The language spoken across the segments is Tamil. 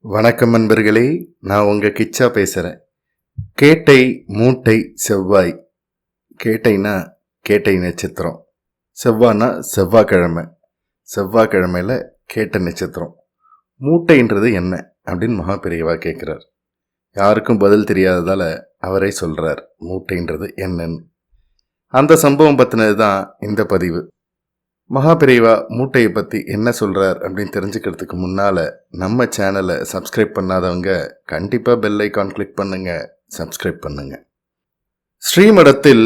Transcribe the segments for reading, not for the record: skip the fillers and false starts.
வணக்கம் நண்பர்களே, நான் உங்கள் கிச்சா பேசுகிறேன். கேட்டை மூட்டை செவ்வாய். கேட்டைனா கேட்டை நட்சத்திரம், செவ்வாய்னா செவ்வாய்க்கிழமை, செவ்வாய்க்கிழமையில் கேட்டை நட்சத்திரம். மூட்டைன்றது என்ன அப்படின்னு மகாபெரியவா கேட்குறார். யாருக்கும் பதில் தெரியாததால் அவரே சொல்கிறார் மூட்டைன்றது என்னன்னு. அந்த சம்பவம் பற்றினது தான் இந்த பதிவு. மகாபெரியவா மூட்டையை பற்றி என்ன சொல்கிறார் அப்படின்னு தெரிஞ்சுக்கிறதுக்கு முன்னால் நம்ம சேனலை சப்ஸ்கிரைப் பண்ணாதவங்க கண்டிப்பாக பெல் ஐக்கான் கிளிக் பண்ணுங்கள், சப்ஸ்கிரைப் பண்ணுங்கள். ஸ்ரீமடத்தில்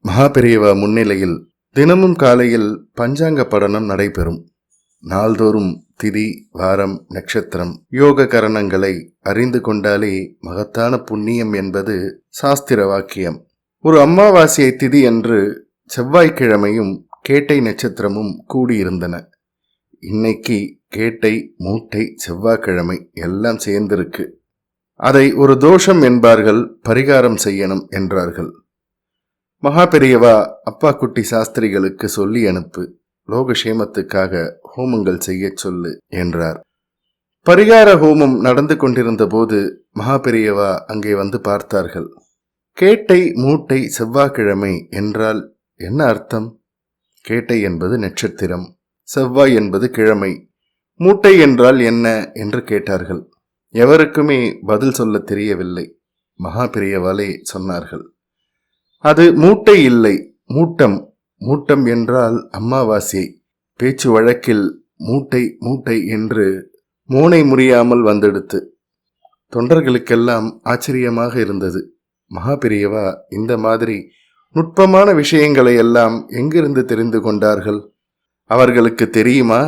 மகாபெரியவா முன்னிலையில் தினமும் காலையில் பஞ்சாங்க படனம் நடைபெறும். நாள்தோறும் திதி, வாரம், நட்சத்திரம், யோக கரணங்களை அறிந்து கொண்டாலே மகத்தான புண்ணியம் என்பது சாஸ்திர வாக்கியம். ஒரு அமாவாசை திதி அன்று செவ்வாய்க்கிழமையும் கேட்டை நட்சத்திரமும் கூடியிருந்தன. இன்னைக்கு கேட்டை, மூட்டை, செவ்வாய்க்கிழமை எல்லாம் சேர்ந்திருக்கு. அதை ஒரு தோஷம் என்பார்கள், பரிகாரம் செய்யணும் என்றார்கள். மகாபெரியவா அப்பா குட்டி சாஸ்திரிகளுக்கு சொல்லி அனுப்பு, லோகக்ஷேமத்துக்காக ஹோமங்கள் செய்ய சொல்லு என்றார். பரிகார ஹோமம் நடந்து கொண்டிருந்த போது மகாபெரியவா அங்கே வந்து பார்த்தார்கள். கேட்டை, மூட்டை, செவ்வாய்க்கிழமை என்றால் என்ன அர்த்தம்? கேட்டை என்பது நட்சத்திரம், செவ்வாய் என்பது கிழமை, மூட்டை என்றால் என்ன என்று கேட்டார்கள். எவருக்குமே பதில் சொல்ல தெரியவில்லை. மகாபெரியவாலே சொன்னார்கள், அது மூட்டை இல்லை, மூட்டம். மூட்டம் என்றால் அமாவாசை. பேச்சு வழக்கில் மூட்டை மூட்டை என்று மோனை முறியாமல் வந்தெடுத்து. தொண்டர்களுக்கெல்லாம் ஆச்சரியமாக இருந்தது. மகாபெரியவா இந்த மாதிரி நுட்பமான விஷயங்களை எல்லாம் எங்கிருந்து தெரிந்து கொண்டார்கள்? அவர்களுக்கு தெரியுமா,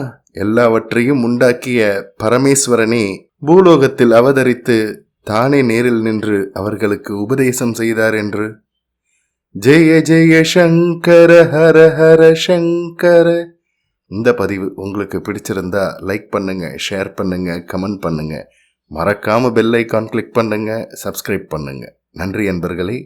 எல்லாவற்றையும் உண்டாக்கிய பரமேஸ்வரனே பூலோகத்தில் அவதரித்து தானே நேரில் நின்று அவர்களுக்கு உபதேசம் செய்தார் என்று? ஜெய ஜெய சங்கர ஹர ஹர சங்கர. இந்த பதிவு உங்களுக்கு பிடிச்சிருந்தா லைக் பண்ணுங்க, ஷேர் பண்ணுங்க, கமெண்ட் பண்ணுங்க. மறக்காம பெல் ஐக்கான் கிளிக் பண்ணுங்க, சப்ஸ்கிரைப் பண்ணுங்க. நன்றி நண்பர்களே.